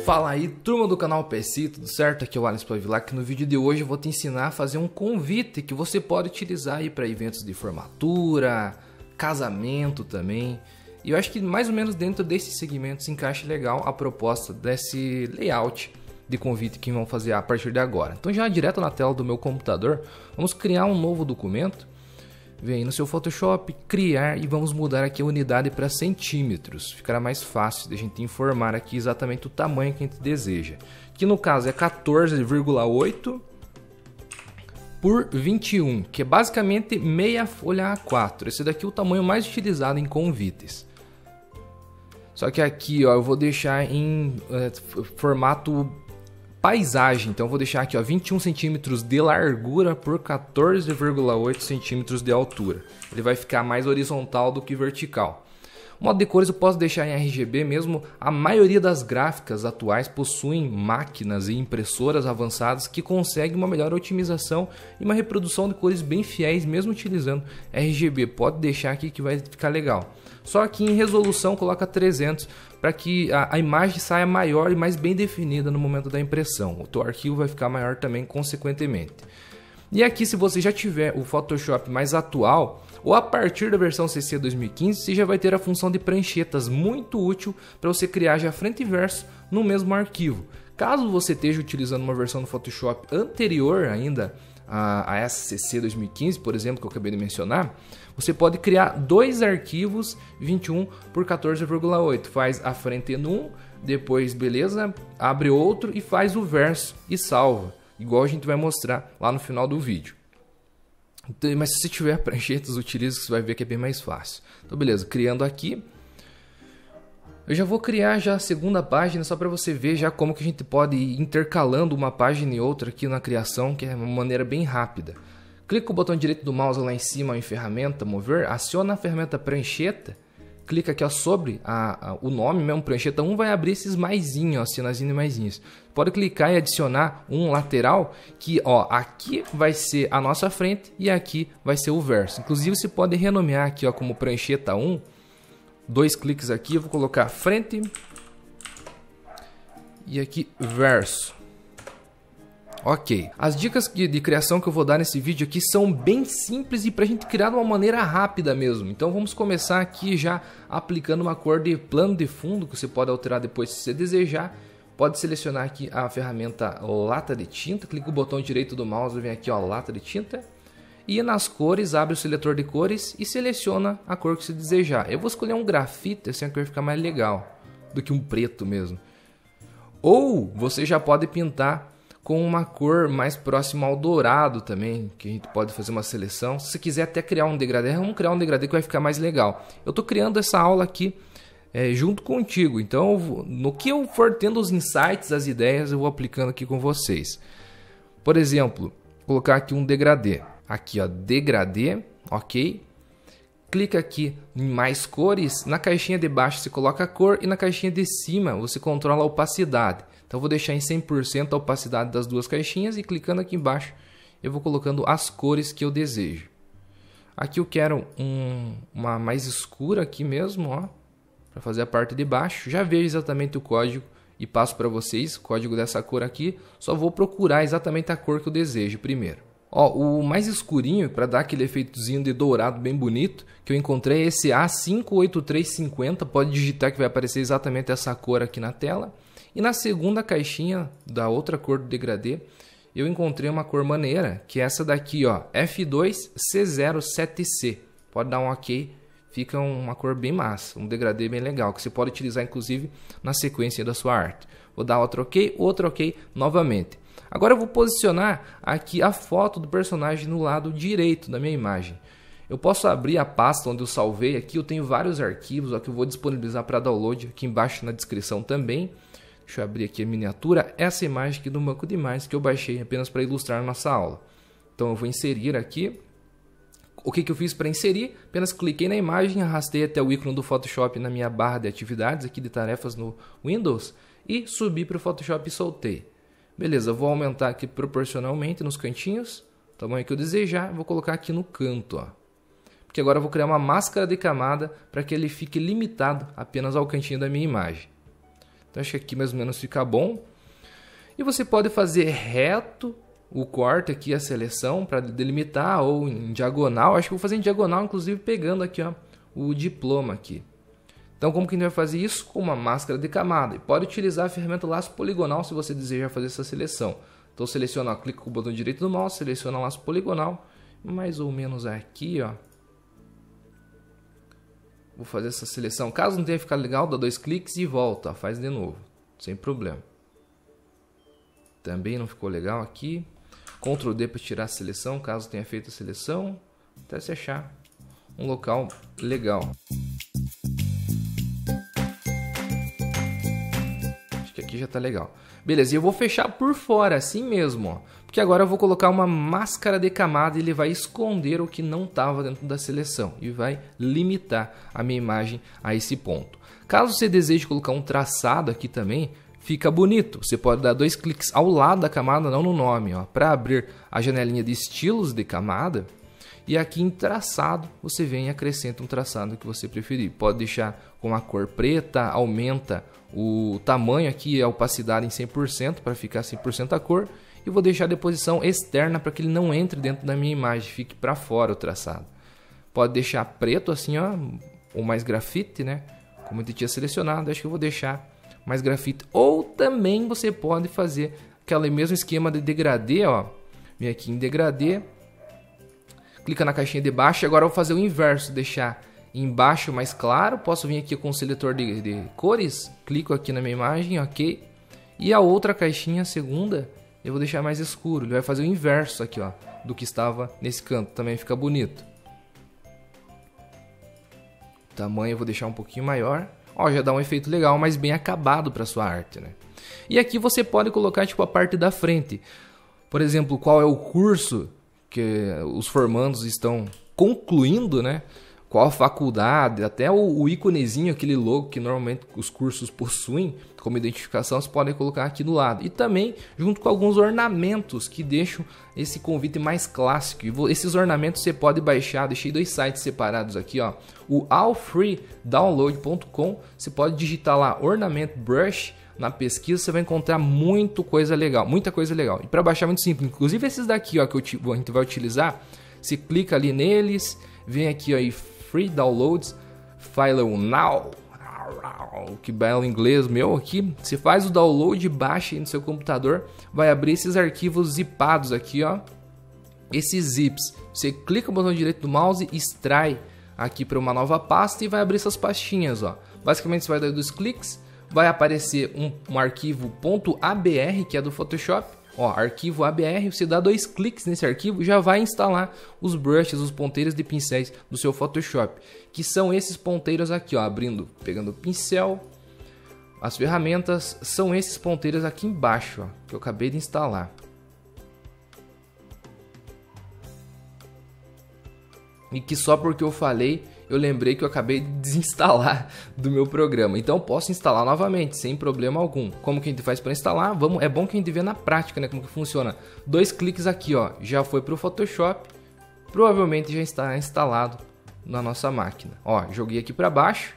Fala aí, turma do canal PC, tudo certo? Aqui é o Alisson Pavilac. No vídeo de hoje eu vou te ensinar a fazer um convite que você pode utilizar aí para eventos de formatura, casamento também. E eu acho que mais ou menos dentro desse segmento se encaixa legal a proposta desse layout de convite que vamos fazer a partir de agora. Então já direto na tela do meu computador, vamos criar um novo documento. Vem aí no seu Photoshop, criar e vamos mudar aqui a unidade para centímetros. Ficará mais fácil de a gente informar aqui exatamente o tamanho que a gente deseja. Que no caso é 14,8 por 21, que é basicamente meia folha A4. Esse daqui é o tamanho mais utilizado em convites. Só que aqui ó, eu vou deixar em formato paisagem, então eu vou deixar aqui ó, 21 centímetros de largura por 14,8 centímetros de altura. Ele vai ficar mais horizontal do que vertical. O modo de cores eu posso deixar em RGB mesmo. A maioria das gráficas atuais possuem máquinas e impressoras avançadas que conseguem uma melhor otimização e uma reprodução de cores bem fiéis mesmo utilizando RGB. Pode deixar aqui que vai ficar legal. Só que em resolução coloca 300 para que a imagem saia maior e mais bem definida no momento da impressão. O teu arquivo vai ficar maior também consequentemente. E aqui, se você já tiver o Photoshop mais atual ou a partir da versão CC 2015, você já vai ter a função de pranchetas, muito útil para você criar já frente e verso no mesmo arquivo. Caso você esteja utilizando uma versão do Photoshop anterior ainda a essa CC 2015, por exemplo, que eu acabei de mencionar, você pode criar dois arquivos 21 por 14,8. Faz a frente num, depois beleza, abre outro e faz o verso e salva, igual a gente vai mostrar lá no final do vídeo. Então, mas se você tiver pranchetas, utilize, que você vai ver que é bem mais fácil. Então beleza, criando aqui. Eu já vou criar já a segunda página só para você ver já como que a gente pode ir intercalando uma página e outra aqui na criação, que é uma maneira bem rápida. Clica com o botão direito do mouse lá em cima em ferramenta, mover, aciona a ferramenta prancheta, clica aqui ó, sobre o nome mesmo, prancheta 1, vai abrir esses maisinhos, ó, sinaizinho e maisinhos. Pode clicar e adicionar um lateral, que ó, aqui vai ser a nossa frente e aqui vai ser o verso. Inclusive você pode renomear aqui ó, como prancheta 1, dois cliques aqui, eu vou colocar frente e aqui verso. Ok, as dicas de criação que eu vou dar nesse vídeo aqui são bem simples e para a gente criar de uma maneira rápida mesmo. Então vamos começar aqui já aplicando uma cor de plano de fundo que você pode alterar depois se você desejar. Pode selecionar aqui a ferramenta lata de tinta, clica o botão direito do mouse, vem aqui ó, lata de tinta. E nas cores, abre o seletor de cores e seleciona a cor que você desejar. Eu vou escolher um grafite, assim a cor fica mais legal do que um preto mesmo. Ou você já pode pintar com uma cor mais próxima ao dourado também, que a gente pode fazer uma seleção. Se você quiser até criar um degradê, vamos criar um degradê que vai ficar mais legal. Eu estou criando essa aula aqui junto contigo, então no que eu for tendo os insights, as ideias, eu vou aplicando aqui com vocês. Por exemplo, colocar aqui um degradê. Aqui ó, degradê, ok. Clica aqui em mais cores, na caixinha de baixo você coloca a cor e na caixinha de cima você controla a opacidade. Então eu vou deixar em 100% a opacidade das duas caixinhas e clicando aqui embaixo eu vou colocando as cores que eu desejo. Aqui eu quero uma mais escura aqui mesmo, ó, para fazer a parte de baixo. Já vejo exatamente o código e passo para vocês o código dessa cor aqui. Só vou procurar exatamente a cor que eu desejo primeiro. Ó, o mais escurinho, para dar aquele efeitozinho de dourado bem bonito, que eu encontrei é esse A58350. Pode digitar que vai aparecer exatamente essa cor aqui na tela. E na segunda caixinha da outra cor do degradê, eu encontrei uma cor maneira, que é essa daqui, ó, F2C07C. Pode dar um OK, fica uma cor bem massa, um degradê bem legal, que você pode utilizar inclusive na sequência da sua arte. Vou dar outro OK novamente. Agora eu vou posicionar aqui a foto do personagem no lado direito da minha imagem. Eu posso abrir a pasta onde eu salvei aqui, eu tenho vários arquivos ó, que eu vou disponibilizar para download aqui embaixo na descrição também. Deixa eu abrir aqui a miniatura, essa imagem aqui do banco de imagens que eu baixei apenas para ilustrar a nossa aula. Então eu vou inserir aqui. O que eu fiz para inserir? Apenas cliquei na imagem, arrastei até o ícone do Photoshop na minha barra de atividades aqui de tarefas no Windows e subi para o Photoshop e soltei. Beleza, eu vou aumentar aqui proporcionalmente nos cantinhos, o tamanho que eu desejar, vou colocar aqui no canto, ó. Porque agora eu vou criar uma máscara de camada para que ele fique limitado apenas ao cantinho da minha imagem. Então acho que aqui mais ou menos fica bom. E você pode fazer reto o corte aqui, a seleção, para delimitar, ou em diagonal. Acho que vou fazer em diagonal, inclusive pegando aqui, ó, o diploma aqui. Então como que a gente vai fazer isso? Com uma máscara de camada. E pode utilizar a ferramenta laço poligonal se você desejar fazer essa seleção. Então seleciona, ó, clica com o botão direito do mouse, seleciona o laço poligonal, mais ou menos aqui, ó. Vou fazer essa seleção. Caso não tenha ficado legal, dá 2 cliques e volta, ó, faz de novo, sem problema. Também não ficou legal aqui. Ctrl D para tirar a seleção, caso tenha feito a seleção, até se achar um local legal. Acho que aqui já está legal. Beleza, e eu vou fechar por fora, assim mesmo, ó, porque agora eu vou colocar uma máscara de camada e ele vai esconder o que não estava dentro da seleção e vai limitar a minha imagem a esse ponto. Caso você deseje colocar um traçado aqui também, fica bonito. Você pode dar 2 cliques ao lado da camada, não no nome, para abrir a janelinha de estilos de camada. E aqui em traçado, você vem e acrescenta um traçado que você preferir. Pode deixar com a cor preta, aumenta o tamanho aqui, a opacidade em 100% para ficar 100% a cor. E vou deixar de posição externa para que ele não entre dentro da minha imagem, fique para fora o traçado. Pode deixar preto assim, ó, ou mais grafite, né? Como eu tinha selecionado, acho que eu vou deixar mais grafite. Ou também você pode fazer aquele mesmo esquema de degradê, ó. Vem aqui em degradê, clica na caixinha de baixo. Agora eu vou fazer o inverso, deixar embaixo mais claro. Posso vir aqui com o seletor de cores, clico aqui na minha imagem, ok. E a outra caixinha, a segunda, eu vou deixar mais escuro. Ele vai fazer o inverso aqui, ó, do que estava nesse canto. Também fica bonito. O tamanho eu vou deixar um pouquinho maior. Ó, já dá um efeito legal, mas bem acabado para sua arte, né? E aqui você pode colocar tipo a parte da frente. Por exemplo, qual é o curso que os formandos estão concluindo, né? Qual a faculdade, até o íconezinho, aquele logo que normalmente os cursos possuem como identificação, você pode colocar aqui do lado. E também junto com alguns ornamentos que deixam esse convite mais clássico. E esses ornamentos você pode baixar, deixei 2 sites separados aqui, ó. O allfreedownload.com, você pode digitar lá Ornament Brush na pesquisa, você vai encontrar muita coisa legal. E para baixar é muito simples, inclusive esses daqui, ó, que a gente vai utilizar, você clica ali neles, vem aqui ó, Free Downloads, File Now, que belo inglês meu aqui. Você faz o download, baixa aí no seu computador, vai abrir esses arquivos zipados aqui, ó. Esses zips, você clica no botão direito do mouse, extrai aqui para uma nova pasta e vai abrir essas pastinhas, ó. Basicamente você vai dar 2 cliques, vai aparecer um arquivo .abr que é do Photoshop. Ó, arquivo ABR, você dá 2 cliques nesse arquivo e já vai instalar os brushes, os ponteiros de pincéis do seu Photoshop, que são esses ponteiros aqui, ó, abrindo, pegando o pincel, as ferramentas, são esses ponteiros aqui embaixo, ó, que eu acabei de instalar. E que só porque eu falei, eu lembrei que eu acabei de desinstalar do meu programa. Então eu posso instalar novamente, sem problema algum. Como que a gente faz para instalar? É bom que a gente vê na prática, né, como que funciona. 2 cliques aqui, ó, já foi para o Photoshop. Provavelmente já está instalado na nossa máquina. Ó, joguei aqui para baixo.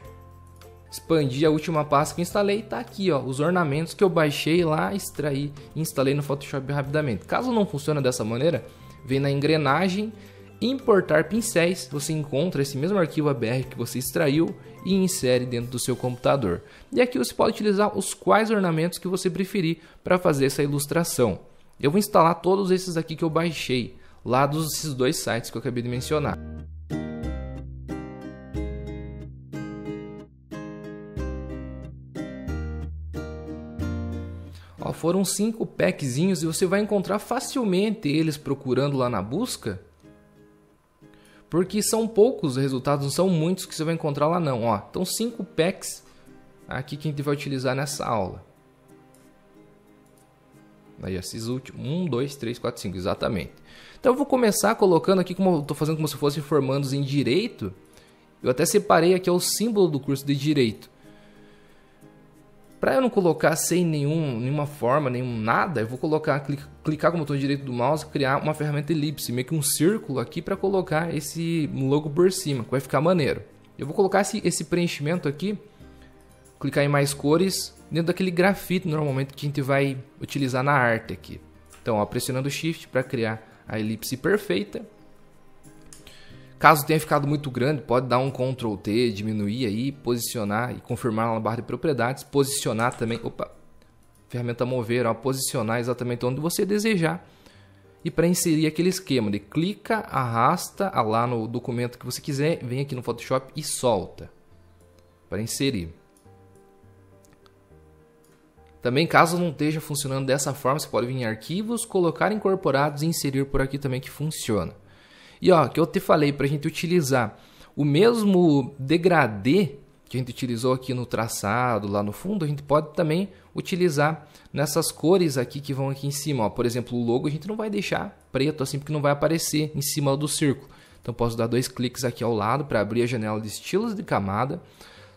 Expandi a última pasta que eu instalei, tá aqui, ó, os ornamentos que eu baixei lá, extraí e instalei no Photoshop rapidamente. Caso não funcione dessa maneira, vem na engrenagem, importar pincéis, você encontra esse mesmo arquivo ABR que você extraiu e insere dentro do seu computador. E aqui você pode utilizar os quais ornamentos que você preferir para fazer essa ilustração. Eu vou instalar todos esses aqui que eu baixei, lá desses 2 sites que eu acabei de mencionar. Ó, foram 5 packzinhos e você vai encontrar facilmente eles procurando lá na busca. Porque são poucos os resultados, não são muitos que você vai encontrar lá não. Ó, então 5 packs aqui que a gente vai utilizar nessa aula. Aí esses últimos, 1, 2, 3, 4, 5, exatamente. Então eu vou começar colocando aqui, como eu estou fazendo como se fosse formandos em Direito. Eu até separei aqui o símbolo do curso de Direito. Para eu não colocar sem nenhuma forma, nenhum nada, eu vou colocar, clicar com o botão direito do mouse, criar uma ferramenta elipse, meio que um círculo aqui para colocar esse logo por cima, que vai ficar maneiro. Eu vou colocar esse preenchimento aqui, clicar em mais cores, dentro daquele grafite normalmente que a gente vai utilizar na arte aqui. Então, ó, pressionando o Shift para criar a elipse perfeita. Caso tenha ficado muito grande, pode dar um Ctrl T, diminuir aí, posicionar e confirmar na barra de propriedades, posicionar também, ferramenta mover, ó, posicionar exatamente onde você desejar. E para inserir aquele esquema de clica, arrasta lá no documento que você quiser, vem aqui no Photoshop e solta para inserir. Também, caso não esteja funcionando dessa forma, você pode vir em arquivos, colocar incorporados e inserir por aqui também, que funciona. E ó, que eu te falei para a gente utilizar o mesmo degradê que a gente utilizou aqui no traçado, lá no fundo, a gente pode também utilizar nessas cores aqui que vão aqui em cima. Ó. Por exemplo, o logo a gente não vai deixar preto assim, porque não vai aparecer em cima do círculo. Então posso dar 2 cliques aqui ao lado para abrir a janela de estilos de camada,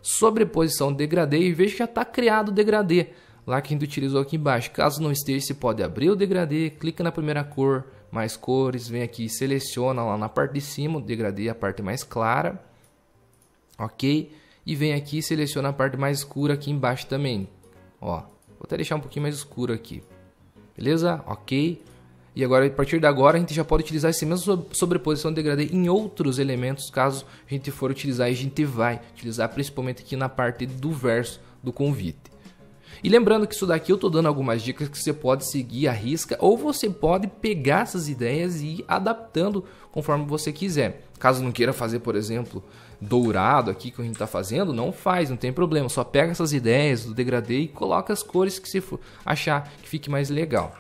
sobreposição degradê, e veja que já está criado o degradê lá que a gente utilizou aqui embaixo. Caso não esteja, você pode abrir o degradê, clica na primeira cor, mais cores, vem aqui e seleciona lá na parte de cima o degradê, a parte mais clara, ok? E vem aqui e seleciona a parte mais escura aqui embaixo também, ó, vou até deixar um pouquinho mais escuro aqui, beleza? Ok? E agora, a partir de agora, a gente já pode utilizar essa mesma sobreposição de degradê em outros elementos, caso a gente for utilizar, e a gente vai utilizar principalmente aqui na parte do verso do convite. E lembrando que isso daqui eu estou dando algumas dicas que você pode seguir à risca, ou você pode pegar essas ideias e ir adaptando conforme você quiser. Caso não queira fazer, por exemplo, dourado aqui que a gente está fazendo, não faz, não tem problema. Só pega essas ideias do degradê e coloca as cores que você achar que fique mais legal.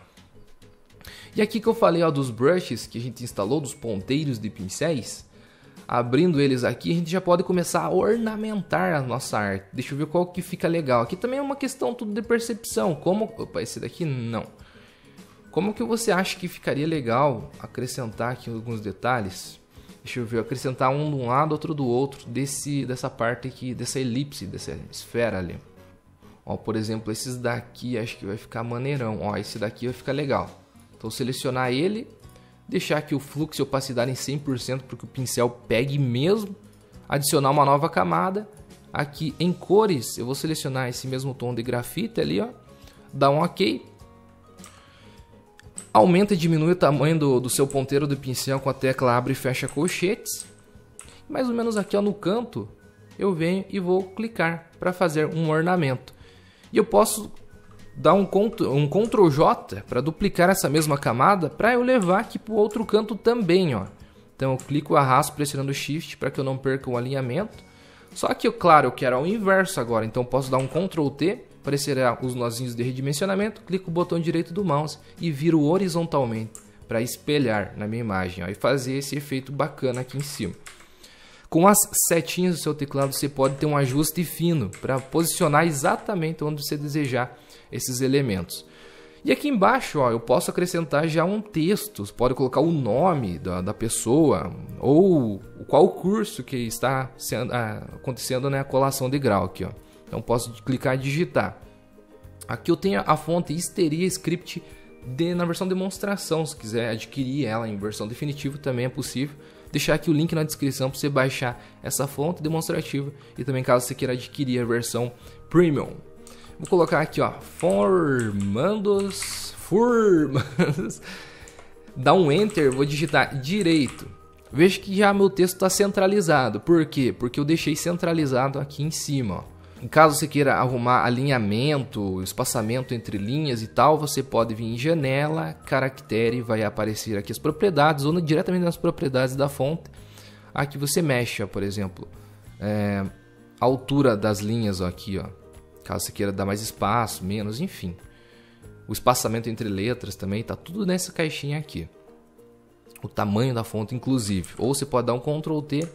E aqui que eu falei, ó, dos brushes que a gente instalou, dos ponteiros de pincéis. Abrindo eles aqui, a gente já pode começar a ornamentar a nossa arte. Deixa eu ver qual que fica legal. Aqui também é uma questão tudo de percepção. Como... Opa, esse daqui não. Como que você acha que ficaria legal acrescentar aqui alguns detalhes? Deixa eu ver, acrescentar um de um lado, outro do outro, dessa parte aqui, dessa elipse, dessa esfera ali. Ó, por exemplo, esses daqui acho que vai ficar maneirão. Ó, esse daqui vai ficar legal. Então, selecionar ele... Deixar aqui o fluxo e opacidade em 100% para que o pincel pegue mesmo. Adicionar uma nova camada. Aqui em cores, eu vou selecionar esse mesmo tom de grafite ali, ó. Dá um OK. Aumenta e diminui o tamanho do seu ponteiro do pincel com a tecla abre e fecha colchetes. Mais ou menos aqui, ó, no canto, eu venho e vou clicar para fazer um ornamento. E eu posso... dar um Ctrl J para duplicar essa mesma camada para eu levar aqui para o outro canto também, ó. Então eu clico e arrasto pressionando o Shift para que eu não perca o alinhamento. Só que, claro, eu quero ao inverso agora, então posso dar um Ctrl T, aparecerá os nozinhos de redimensionamento, clico o botão direito do mouse e viro horizontalmente para espelhar na minha imagem, ó, e fazer esse efeito bacana aqui em cima. Com as setinhas do seu teclado você pode ter um ajuste fino para posicionar exatamente onde você desejar esses elementos. E aqui embaixo, ó, eu posso acrescentar já um texto. Você pode colocar o nome da pessoa ou qual curso que está acontecendo, né, a colação de grau aqui, ó. Então posso clicar e digitar. Aqui eu tenho a fonte Histeria Script na versão demonstração. Se quiser adquirir ela em versão definitiva também é possível. Deixar aqui o link na descrição para você baixar essa fonte demonstrativa e também caso você queira adquirir a versão Premium. Vou colocar aqui, ó, formandos, dá um Enter, vou digitar direito. Veja que já meu texto está centralizado. Por quê? Porque eu deixei centralizado aqui em cima, ó. Em caso você queira arrumar alinhamento, espaçamento entre linhas e tal, você pode vir em janela, caractere, vai aparecer aqui as propriedades, ou diretamente nas propriedades da fonte. Aqui você mexe, ó, por exemplo, a altura das linhas, ó, aqui, ó. Caso você queira dar mais espaço, menos, enfim. O espaçamento entre letras também, tá tudo nessa caixinha aqui. O tamanho da fonte, inclusive. Ou você pode dar um Ctrl T,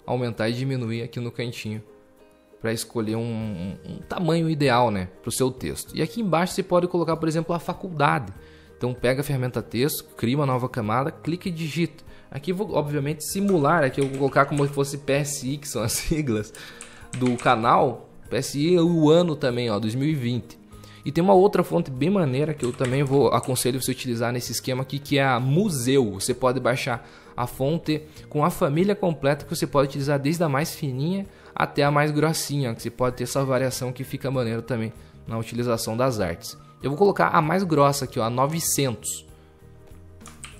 aumentar e diminuir aqui no cantinho, para escolher um tamanho ideal, né, para o seu texto. E aqui embaixo você pode colocar, por exemplo, a faculdade. Então pega a ferramenta texto, cria uma nova camada, clica e digita. Aqui eu vou, obviamente, simular. Aqui eu vou colocar como se fosse PSI, que são as siglas do canal. PSI é o ano também, ó, 2020. E tem uma outra fonte bem maneira que eu também aconselho você utilizar nesse esquema aqui, que é a Museu. Você pode baixar a fonte com a família completa, que você pode utilizar desde a mais fininha até a mais grossinha, que você pode ter essa variação que fica maneiro também na utilização das artes. Eu vou colocar a mais grossa aqui, ó, a 900.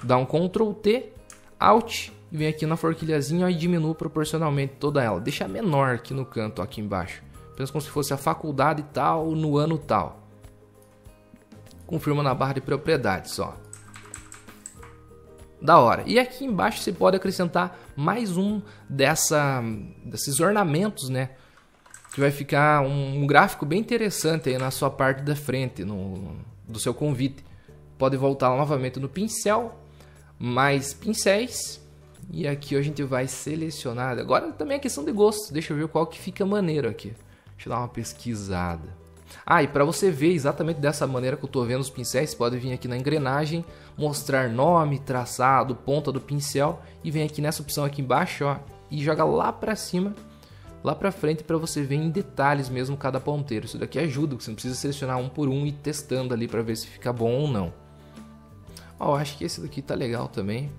Dá um Ctrl T, Alt, e vem aqui na forquilhazinha, ó, e diminuo proporcionalmente toda ela. Deixa menor aqui no canto, ó, aqui embaixo. Apenas como se fosse a faculdade tal no ano tal. Confirma na barra de propriedades, ó. Da hora. E aqui embaixo você pode acrescentar mais um desses ornamentos, né? Que vai ficar um gráfico bem interessante aí na sua parte da frente do seu convite. Pode voltar novamente no pincel, mais pincéis. E aqui a gente vai selecionar. Agora também é questão de gosto. Deixa eu ver qual que fica maneiro aqui. Deixa eu dar uma pesquisada. Ah, e para você ver exatamente dessa maneira que eu estou vendo os pincéis, você pode vir aqui na engrenagem, mostrar nome, traçado, ponta do pincel e vem aqui nessa opção aqui embaixo, ó, e joga lá para cima, lá para frente para você ver em detalhes mesmo cada ponteiro. Isso daqui ajuda, você não precisa selecionar um por um e ir testando ali para ver se fica bom ou não. Ó, eu acho que esse daqui tá legal também.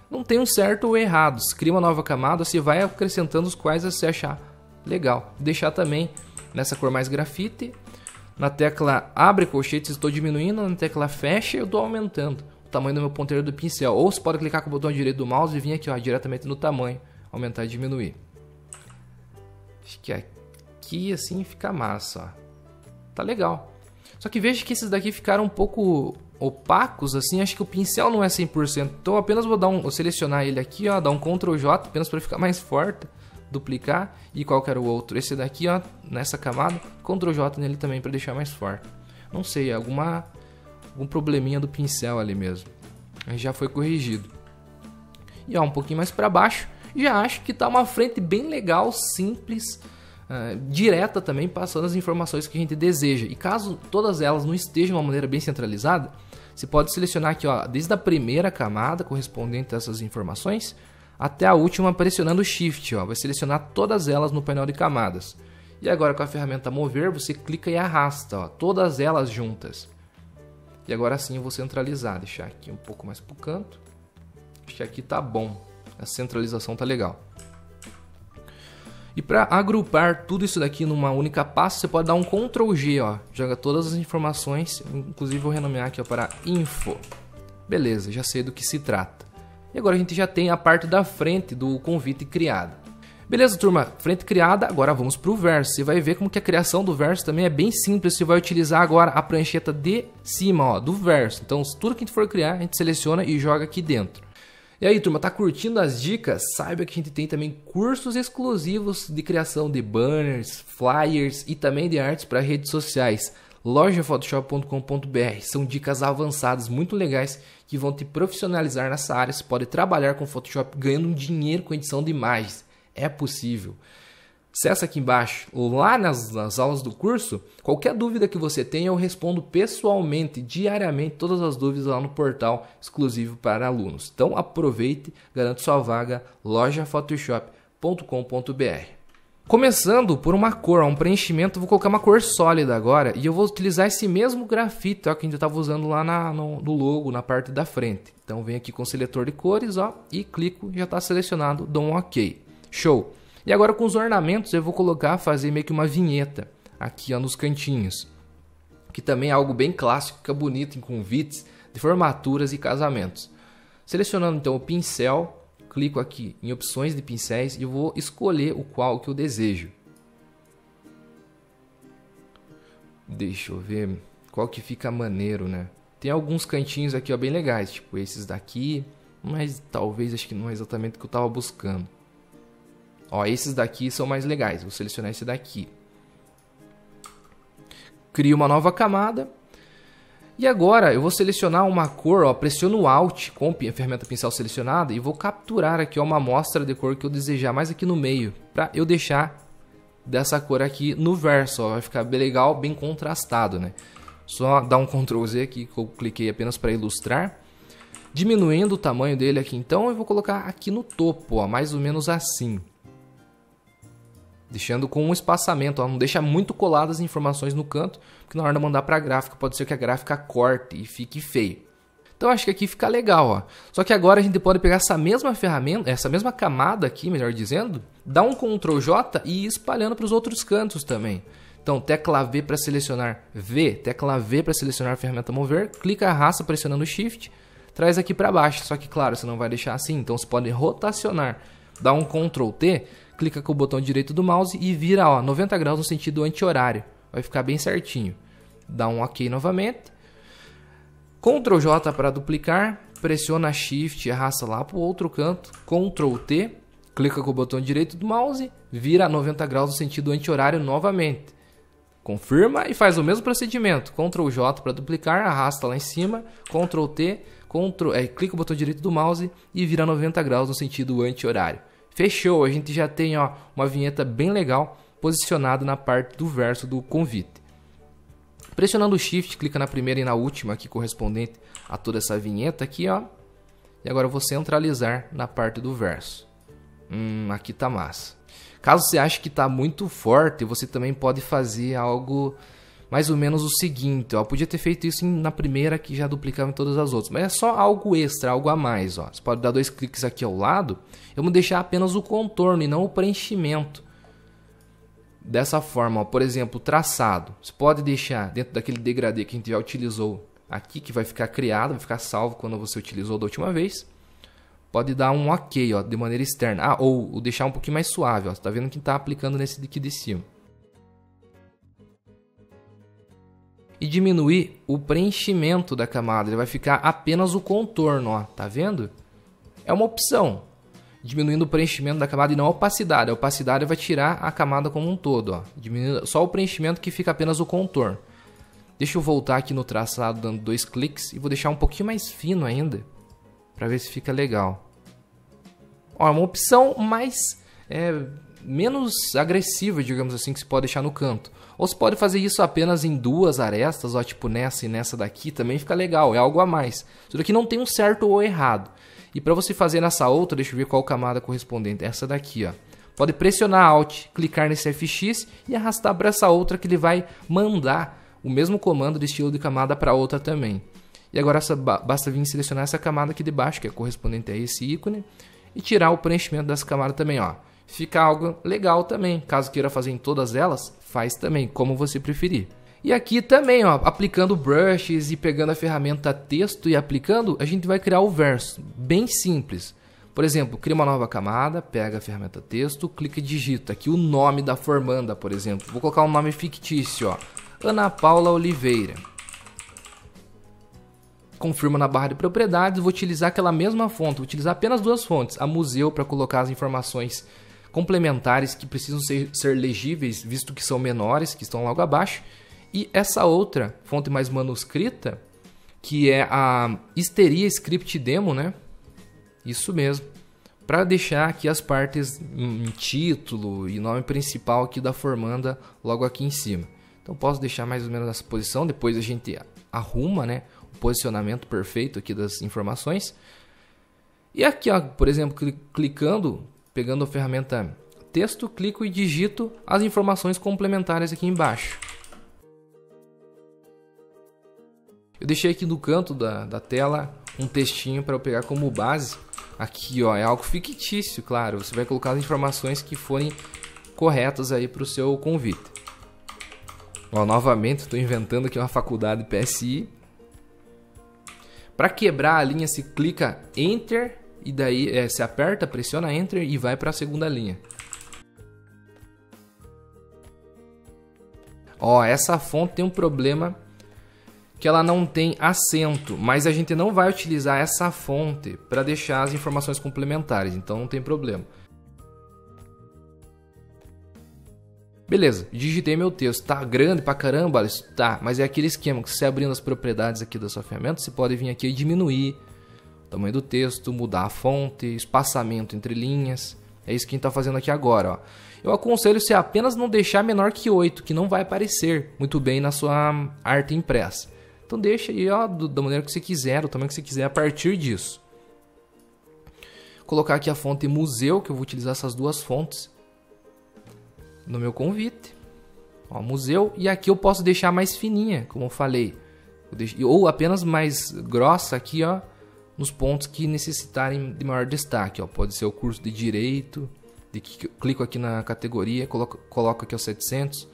Não tem um certo ou errado. Se cria uma nova camada, você vai acrescentando os quais você achar legal. Deixar também nessa cor mais grafite. Na tecla abre colchetes estou diminuindo, na tecla fecha eu estou aumentando o tamanho do meu ponteiro do pincel. Ou você pode clicar com o botão direito do mouse e vir aqui, ó, diretamente no tamanho, aumentar e diminuir. Acho que aqui assim fica massa, ó. Tá legal. Só que veja que esses daqui ficaram um pouco opacos, assim, acho que o pincel não é 100%. Então eu apenas vou selecionar ele aqui, ó, dar um Ctrl J apenas para ficar mais forte. Duplicar, e qual que era o outro? Esse daqui, ó, nessa camada, Ctrl J nele também para deixar mais forte. Não sei, algum probleminha do pincel ali mesmo. Aí já foi corrigido. E ó, um pouquinho mais para baixo, já acho que tá uma frente bem legal, simples, direta também, passando as informações que a gente deseja. E caso todas elas não estejam de uma maneira bem centralizada, você pode selecionar aqui, ó, desde a primeira camada correspondente a essas informações, até a última pressionando o Shift, ó, vai selecionar todas elas no painel de camadas. E agora com a ferramenta mover, você clica e arrasta, ó, todas elas juntas. E agora sim eu vou centralizar, deixar aqui um pouco mais para o canto. Acho que aqui tá bom, a centralização tá legal. E para agrupar tudo isso daqui numa única pasta, você pode dar um Ctrl G, ó, joga todas as informações, inclusive vou renomear aqui, ó, para Info. Beleza, já sei do que se trata. E agora a gente já tem a parte da frente do convite criado. Beleza, turma? Frente criada, agora vamos para o verso. Você vai ver como que a criação do verso também é bem simples. Você vai utilizar agora a prancheta de cima, ó, do verso. Então, tudo que a gente for criar, a gente seleciona e joga aqui dentro. E aí, turma, tá curtindo as dicas? Saiba que a gente tem também cursos exclusivos de criação de banners, flyers e também de artes para redes sociais. lojaphotoshop.com.br. São dicas avançadas, muito legais, que vão te profissionalizar nessa área. Você pode trabalhar com Photoshop ganhando um dinheiro com edição de imagens. É possível. Acesse aqui embaixo, lá nas aulas do curso. Qualquer dúvida que você tenha, eu respondo pessoalmente, diariamente, todas as dúvidas lá no portal exclusivo para alunos. Então aproveite, garante sua vaga, lojaphotoshop.com.br. Começando por uma cor, um preenchimento, vou colocar uma cor sólida agora e eu vou utilizar esse mesmo grafite, ó, que a gente estava usando lá no logo, na parte da frente. Então venho aqui com o seletor de cores, ó, e clico, já está selecionado, dou um OK. Show! E agora com os ornamentos eu vou fazer meio que uma vinheta aqui, ó, nos cantinhos. Que também é algo bem clássico, fica bonito em convites de formaturas e casamentos. Selecionando então o pincel, clico aqui em opções de pincéis e eu vou escolher o qual que eu desejo. Deixa eu ver qual que fica maneiro, né? Tem alguns cantinhos aqui, ó, bem legais, tipo esses daqui, mas talvez acho que não é exatamente o que eu estava buscando. Ó, esses daqui são mais legais, vou selecionar esse daqui. Crio uma nova camada. E agora eu vou selecionar uma cor, ó, pressiono o Alt com a ferramenta pincel selecionada e vou capturar aqui, ó, uma amostra de cor que eu desejar mais aqui no meio, para eu deixar dessa cor aqui no verso, ó, vai ficar bem legal, bem contrastado, né? Só dar um Ctrl Z aqui que eu cliquei apenas para ilustrar. Diminuindo o tamanho dele aqui, então eu vou colocar aqui no topo, ó, mais ou menos assim. deixando com um espaçamento, ó, não deixa muito coladas as informações no canto, porque na hora de mandar para a gráfica pode ser que a gráfica corte e fique feio. Então acho que aqui fica legal, ó. Só que agora a gente pode pegar essa mesma ferramenta, essa mesma camada aqui, melhor dizendo, dar um Ctrl J e ir espalhando para os outros cantos também. Então tecla V para selecionar V, tecla V para selecionar a ferramenta mover, clica, arrasta pressionando Shift, traz aqui para baixo. Só que claro, você não vai deixar assim, então você pode rotacionar, dá um Ctrl T, clica com o botão direito do mouse e vira, ó, 90 graus no sentido anti-horário. Vai ficar bem certinho. Dá um OK novamente. Ctrl J para duplicar, pressiona Shift e arrasta lá para o outro canto. Ctrl T, clica com o botão direito do mouse, vira 90 graus no sentido anti-horário novamente. Confirma e faz o mesmo procedimento. Ctrl J para duplicar, arrasta lá em cima, Ctrl T, clica com o botão direito do mouse e vira 90 graus no sentido anti-horário. Fechou, a gente já tem, ó, uma vinheta bem legal posicionada na parte do verso do convite. Pressionando o Shift, clica na primeira e na última aqui correspondente a toda essa vinheta aqui, ó. E agora eu vou centralizar na parte do verso. Aqui tá massa. Caso você ache que tá muito forte, você também pode fazer algo mais ou menos o seguinte, ó. Eu podia ter feito isso na primeira que já duplicava em todas as outras, mas é só algo extra, algo a mais, ó. Você pode dar 2 cliques aqui ao lado. Eu vou deixar apenas o contorno e não o preenchimento. Dessa forma, ó, por exemplo, o traçado. Você pode deixar dentro daquele degradê que a gente já utilizou aqui, que vai ficar criado, vai ficar salvo quando você utilizou da última vez. Pode dar um OK, ó, de maneira externa. Ou deixar um pouquinho mais suave. Ó. Você está vendo que está aplicando nesse daqui de cima. E diminuir o preenchimento da camada. Ele vai ficar apenas o contorno. Ó. Tá vendo? É uma opção. Diminuindo o preenchimento da camada e não a opacidade. A opacidade vai tirar a camada como um todo. Ó. Diminuindo só o preenchimento que fica apenas o contorno. Deixa eu voltar aqui no traçado dando 2 cliques. E vou deixar um pouquinho mais fino ainda. Para ver se fica legal. Ó, é uma opção mais menos agressiva, digamos assim, que se pode deixar no canto. Ou você pode fazer isso apenas em 2 arestas, ó, tipo nessa e nessa daqui, também fica legal, é algo a mais. Isso daqui não tem um certo ou errado. E para você fazer nessa outra, deixa eu ver qual camada correspondente, essa daqui, ó. Pode pressionar Alt, clicar nesse FX e arrastar para essa outra que ele vai mandar o mesmo comando de estilo de camada para outra também. E agora basta vir selecionar essa camada aqui de baixo, que é correspondente a esse ícone, e tirar o preenchimento dessa camada também, ó. Fica algo legal também. Caso queira fazer em todas elas, faz também, como você preferir. E aqui também, ó, aplicando brushes e pegando a ferramenta texto e aplicando, a gente vai criar o verso. Bem simples. Por exemplo, cria uma nova camada, pega a ferramenta texto, clica e digita aqui o nome da formanda, por exemplo. Vou colocar um nome fictício, ó. Ana Paula Oliveira. Confirma na barra de propriedades, vou utilizar aquela mesma fonte, vou utilizar apenas 2 fontes. A Museu para colocar as informações complementares que precisam ser legíveis, visto que são menores, que estão logo abaixo. E essa outra fonte mais manuscrita, que é a Histeria Script Demo, né? Isso mesmo. Para deixar aqui as partes em título e nome principal aqui da formanda logo aqui em cima. Então posso deixar mais ou menos nessa posição, depois a gente arruma, né, o posicionamento perfeito aqui das informações. E aqui, ó, por exemplo, clicando, pegando a ferramenta texto, clico e digito as informações complementares aqui embaixo. Eu deixei aqui no canto da tela um textinho para eu pegar como base. Aqui, ó, é algo fictício, claro. Você vai colocar as informações que forem corretas aí para o seu convite. Ó, novamente, estou inventando aqui uma faculdade PSI. Para quebrar a linha, se clica Enter e daí se aperta, pressiona Enter e vai para a segunda linha. Ó, essa fonte tem um problema que ela não tem acento, mas a gente não vai utilizar essa fonte para deixar as informações complementares, então não tem problema. Beleza, digitei meu texto, tá grande pra caramba, tá, mas é aquele esquema que você abrindo as propriedades aqui da sua ferramenta, você pode vir aqui e diminuir o tamanho do texto, mudar a fonte, espaçamento entre linhas, é isso que a gente tá fazendo aqui agora, ó. Eu aconselho você apenas não deixar menor que 8, que não vai aparecer muito bem na sua arte impressa. Então deixa aí, ó, da maneira que você quiser, o tamanho que você quiser a partir disso. Vou colocar aqui a fonte Museu, que eu vou utilizar essas 2 fontes. no meu convite. Ó, museu. E aqui eu posso deixar mais fininha, como eu falei. Ou apenas mais grossa aqui, ó, nos pontos que necessitarem de maior destaque. Ó. Pode ser o curso de Direito. Clico aqui na categoria, coloco aqui os 700.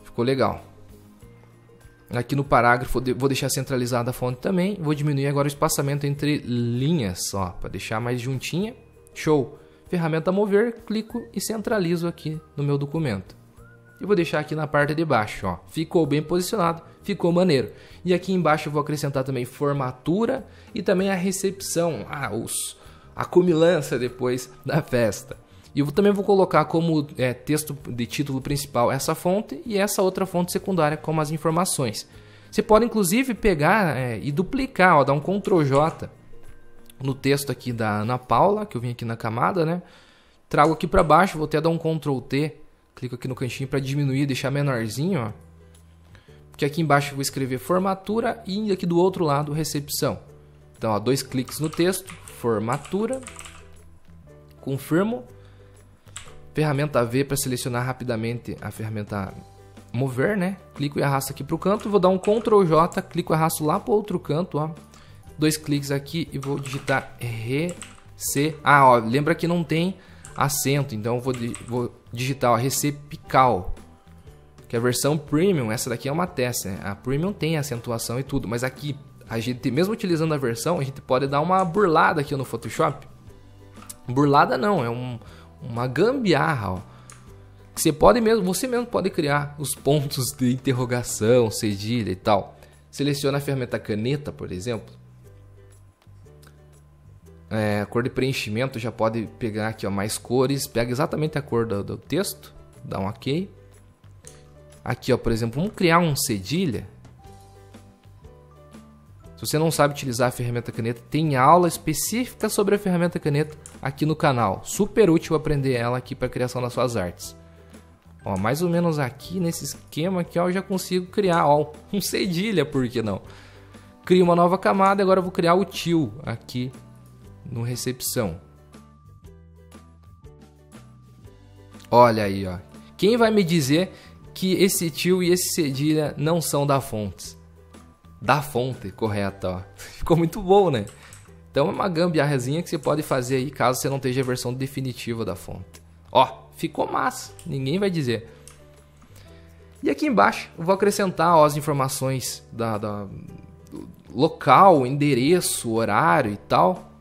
Ficou legal. Aqui no parágrafo vou deixar centralizada a fonte também. Vou diminuir agora o espaçamento entre linhas, para deixar mais juntinha. Show! Ferramenta mover, clico e centralizo aqui no meu documento. E vou deixar aqui na parte de baixo, ó. Ficou bem posicionado, ficou maneiro. E aqui embaixo eu vou acrescentar também formatura e também a recepção, a comilança depois da festa. E eu também vou colocar como texto de título principal essa fonte e essa outra fonte secundária como as informações. Você pode inclusive pegar e duplicar, ó, dar um Ctrl J no texto aqui da Ana Paula, que eu vim aqui na camada, né? Trago aqui para baixo, vou até dar um Ctrl T, clico aqui no cantinho para diminuir, deixar menorzinho, ó. Porque aqui embaixo eu vou escrever formatura e aqui do outro lado recepção. Então, ó, 2 cliques no texto, formatura, confirmo. Ferramenta V para selecionar rapidamente a ferramenta mover, né? Clico e arrasto aqui para o canto, vou dar um Ctrl J, clico e arrasto lá para o outro canto, ó. 2 cliques aqui e vou digitar ó, lembra que não tem acento, então vou digitar, ó, recipical, que é a versão Premium. Essa daqui é uma teste, né? A Premium tem acentuação e tudo, mas aqui a gente, mesmo utilizando a versão, a gente pode dar uma burlada aqui no Photoshop. Burlada não, é uma gambiarra, ó. Você mesmo pode criar os pontos de interrogação, cedilha e tal. Seleciona a ferramenta caneta, por exemplo. A cor de preenchimento já pode pegar aqui, ó, mais cores. Pega exatamente a cor do texto, dá um OK. Aqui, ó, por exemplo, vamos criar um cedilha. Se você não sabe utilizar a ferramenta caneta, tem aula específica sobre a ferramenta caneta aqui no canal. Super útil aprender ela aqui para a criação das suas artes. Ó, mais ou menos aqui nesse esquema aqui, ó, eu já consigo criar, ó, um cedilha, por que não? Crio uma nova camada e agora eu vou criar o til aqui no recepção. Olha aí, ó. Quem vai me dizer que esse til e esse cedilha não são da fonte? Da fonte, correta, ó. Ficou muito bom, né? Então é uma gambiarrazinha que você pode fazer aí caso você não esteja a versão definitiva da fonte. Ó, ficou massa, ninguém vai dizer. E aqui embaixo eu vou acrescentar, ó, as informações do local, endereço, horário e tal,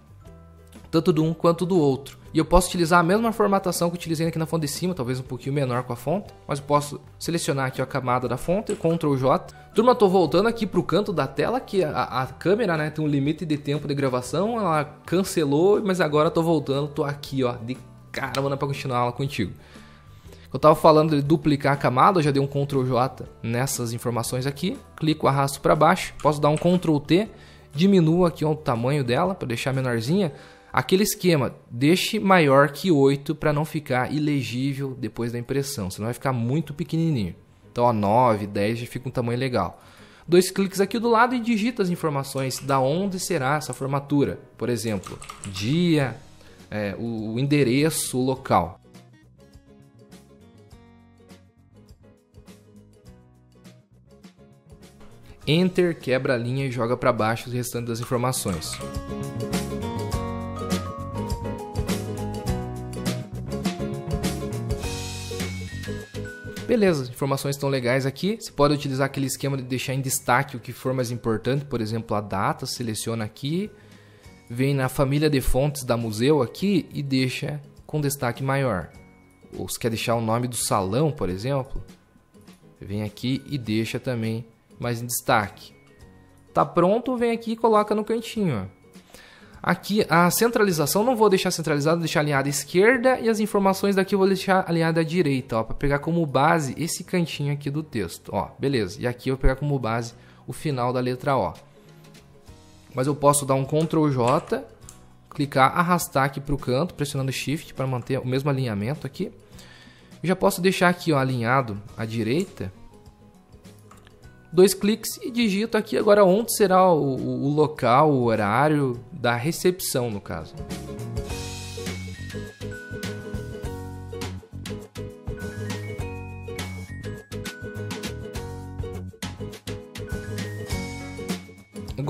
tanto do um quanto do outro. E eu posso utilizar a mesma formatação que eu utilizei aqui na fonte de cima, talvez um pouquinho menor com a fonte, mas eu posso selecionar aqui a camada da fonte, Ctrl J. Turma, tô voltando aqui pro canto da tela, que a câmera, né, tem um limite de tempo de gravação, ela cancelou, mas agora tô voltando, tô aqui, ó, de cara, mano, para continuar a aula contigo. Eu tava falando de duplicar a camada, eu já dei um Ctrl J nessas informações aqui, clico, arrasto para baixo, posso dar um Ctrl T, diminuo aqui o tamanho dela para deixar menorzinha. Aquele esquema, deixe maior que 8 para não ficar ilegível depois da impressão, senão vai ficar muito pequenininho. Então, ó, 9, 10 já fica um tamanho legal. 2 cliques aqui do lado e digita as informações da onde será essa formatura. Por exemplo, dia, o endereço, o local. Enter, quebra a linha e joga para baixo o restante das informações. Beleza, as informações estão legais aqui. Você pode utilizar aquele esquema de deixar em destaque o que for mais importante, por exemplo, a data, seleciona aqui, vem na família de fontes da museu aqui e deixa com destaque maior. Ou se quer deixar o nome do salão, por exemplo, vem aqui e deixa também mais em destaque. Tá pronto, vem aqui e coloca no cantinho, ó. Aqui a centralização não vou deixar centralizada, vou deixar alinhada à esquerda e as informações daqui eu vou deixar alinhada à direita, ó, para pegar como base esse cantinho aqui do texto, ó, beleza. E aqui eu vou pegar como base o final da letra O. Mas eu posso dar um Ctrl J, clicar, arrastar aqui para o canto, pressionando Shift para manter o mesmo alinhamento aqui. Eu já posso deixar aqui, ó, alinhado à direita. 2 cliques e digito aqui agora onde será o local, o horário da recepção, no caso.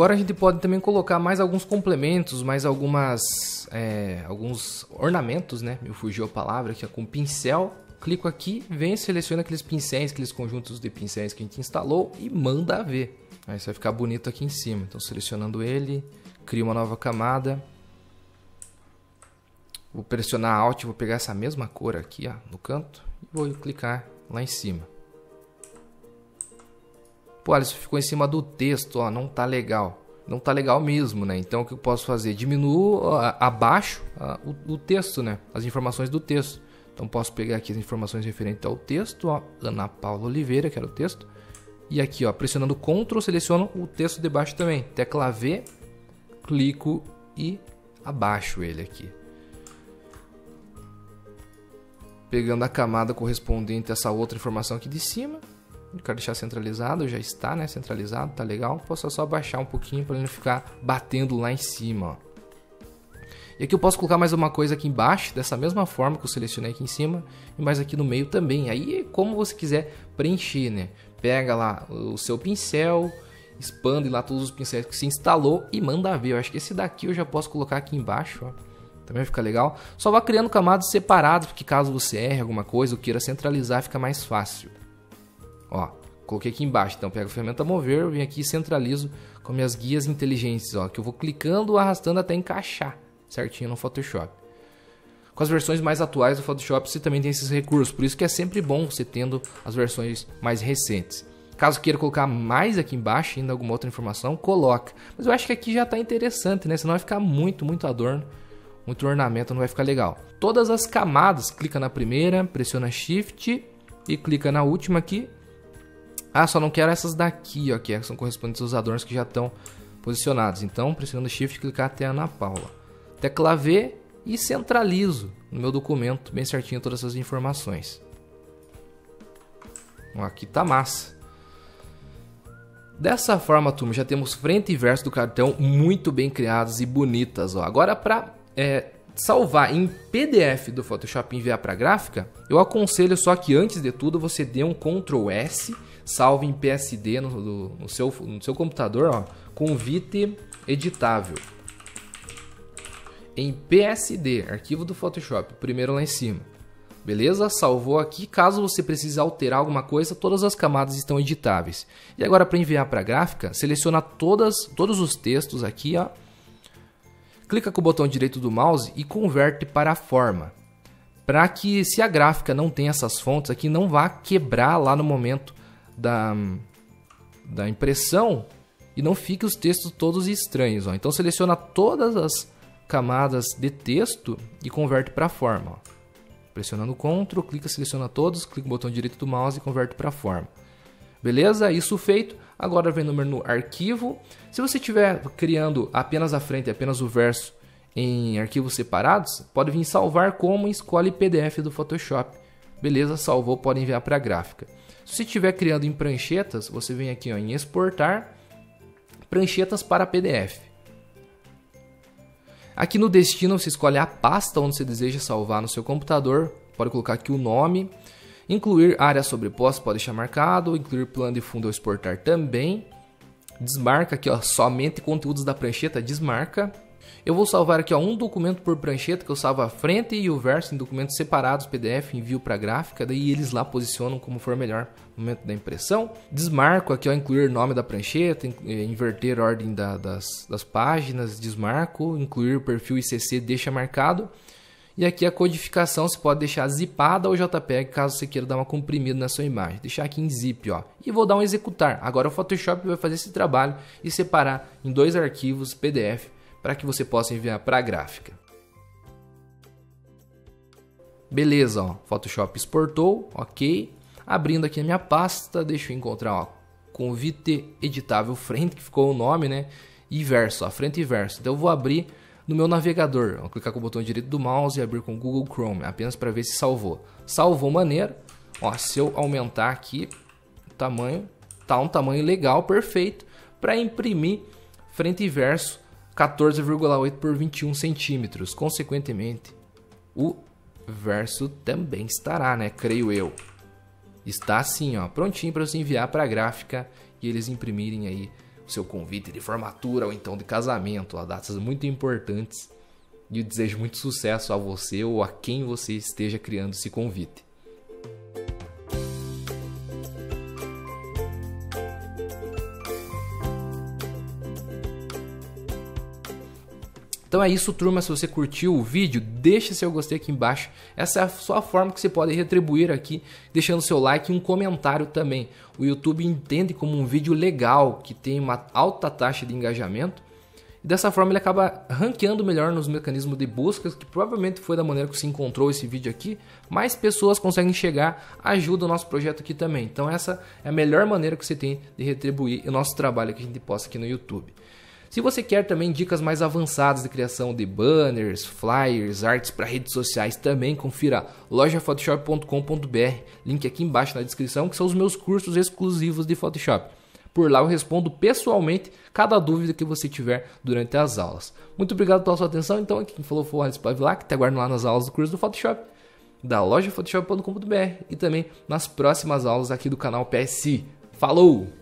Agora a gente pode também colocar mais alguns complementos, mais alguns ornamentos, né? Me fugiu a palavra aqui, com pincel. Clico aqui, vem, seleciona aqueles pincéis, aqueles conjuntos de pincéis que a gente instalou e manda ver. Aí isso vai ficar bonito aqui em cima. Então selecionando ele, crio uma nova camada. Vou pressionar Alt, vou pegar essa mesma cor aqui, ó, no canto e vou clicar lá em cima. Pô, olha, isso ficou em cima do texto, ó, não tá legal. Não tá legal mesmo, né? Então o que eu posso fazer? Diminuo abaixo o texto, né? As informações do texto. Então posso pegar aqui as informações referentes ao texto, ó, Ana Paula Oliveira, que era o texto. E aqui, ó, pressionando Ctrl, seleciono o texto de baixo também. Tecla V, clico e abaixo ele aqui. Pegando a camada correspondente a essa outra informação aqui de cima. Eu quero deixar centralizado, já está, né? Centralizado, tá legal. Posso só abaixar um pouquinho para ele não ficar batendo lá em cima, ó. E aqui eu posso colocar mais uma coisa aqui embaixo, dessa mesma forma que eu selecionei aqui em cima, e mais aqui no meio também. Aí é como você quiser preencher, né? Pega lá o seu pincel, expande lá todos os pincéis que se instalou e manda ver. Eu acho que esse daqui eu já posso colocar aqui embaixo, ó. Também fica legal. Só vá criando camadas separadas, porque caso você erre alguma coisa ou queira centralizar, fica mais fácil. Ó, coloquei aqui embaixo. Então pego a ferramenta mover, eu venho aqui e centralizo com minhas guias inteligentes, ó, que eu vou clicando, arrastando até encaixar certinho no Photoshop. Com as versões mais atuais do Photoshop você também tem esses recursos, por isso que é sempre bom você tendo as versões mais recentes. Caso queira colocar mais aqui embaixo, ainda alguma outra informação, coloca. Mas eu acho que aqui já está interessante, né? Senão vai ficar muito adorno, muito ornamento, não vai ficar legal. Todas as camadas, clica na primeira, pressiona Shift e clica na última aqui. Ah, só não quero essas daqui, ó, que são correspondentes aos adornos que já estão posicionados. Então, pressionando Shift, clicar até a Ana Paula. Tecla V e centralizo no meu documento bem certinho todas essas informações. Ó, aqui tá massa. Dessa forma, turma, já temos frente e verso do cartão muito bem criadas e bonitas. Ó. Agora, para salvar em PDF do Photoshop e enviar para a gráfica, eu aconselho só que antes de tudo você dê um Ctrl S, salve em PSD no seu computador, ó, convite editável. Em PSD, arquivo do Photoshop, primeiro lá em cima. Beleza? Salvou aqui. Caso você precise alterar alguma coisa, todas as camadas estão editáveis. E agora para enviar para a gráfica, seleciona todos os textos aqui, ó. Clica com o botão direito do mouse e converte para a forma. Para que se a gráfica não tem essas fontes aqui, não vá quebrar lá no momento da impressão e não fique os textos todos estranhos, ó. Então seleciona todas as camadas de texto e converte para a forma, ó. Pressionando Ctrl, clica, seleciona todos, clica no botão direito do mouse e converte para a forma. Beleza? Isso feito. Agora vem no menu Arquivo. Se você estiver criando apenas a frente e apenas o verso em arquivos separados, pode vir salvar como e escolhe PDF do Photoshop. Beleza? Salvou, pode enviar para a gráfica. Se você estiver criando em pranchetas, você vem aqui, ó, em Exportar, Pranchetas para PDF. Aqui no destino você escolhe a pasta onde você deseja salvar no seu computador. Pode colocar aqui o nome. Incluir área sobreposta, pode deixar marcado. Incluir plano de fundo ou exportar também. Desmarca aqui, ó, somente conteúdos da prancheta, desmarca. Eu vou salvar aqui, ó, um documento por prancheta, que eu salvo a frente e o verso em documentos separados, PDF, envio para a gráfica, daí eles lá posicionam como for melhor no momento da impressão. Desmarco aqui, ó, incluir nome da prancheta, inverter a ordem das páginas, desmarco, incluir o perfil ICC, deixa marcado. E aqui a codificação você pode deixar zipada ou JPEG, caso você queira dar uma comprimida na sua imagem. Deixar aqui em zip, ó. E vou dar um executar. Agora o Photoshop vai fazer esse trabalho e separar em 2 arquivos PDF, para que você possa enviar para a gráfica. Beleza, ó, Photoshop exportou, ok. Abrindo aqui a minha pasta, deixa eu encontrar, ó, convite editável frente, que ficou o nome, né? E verso, ó, frente e verso. Então eu vou abrir no meu navegador, vou clicar com o botão direito do mouse e abrir com o Google Chrome, apenas para ver se salvou. Salvou maneiro, ó, se eu aumentar aqui o tamanho, tá um tamanho legal, perfeito, para imprimir frente e verso 14,8 por 21 centímetros. Consequentemente, o verso também estará, né? Creio eu. Está assim, ó, prontinho para você enviar para a gráfica e eles imprimirem aí o seu convite de formatura ou então de casamento, a datas muito importantes. E eu desejo muito sucesso a você ou a quem você esteja criando esse convite. Então é isso, turma. Se você curtiu o vídeo, deixa seu gostei aqui embaixo. Essa é a sua forma que você pode retribuir aqui, deixando seu like e um comentário também. O YouTube entende como um vídeo legal, que tem uma alta taxa de engajamento. E dessa forma ele acaba ranqueando melhor nos mecanismos de busca, que provavelmente foi da maneira que você encontrou esse vídeo aqui. Mais pessoas conseguem chegar, ajuda o nosso projeto aqui também. Então essa é a melhor maneira que você tem de retribuir o nosso trabalho que a gente posta aqui no YouTube. Se você quer também dicas mais avançadas de criação de banners, flyers, artes para redes sociais, também confira lojaphotoshop.com.br, link aqui embaixo na descrição, que são os meus cursos exclusivos de Photoshop. Por lá eu respondo pessoalmente cada dúvida que você tiver durante as aulas. Muito obrigado pela sua atenção. Então aqui quem falou foi o Alisson Pavilac, que te aguardo lá nas aulas do curso do Photoshop, da lojaphotoshop.com.br e também nas próximas aulas aqui do canal PSI. Falou!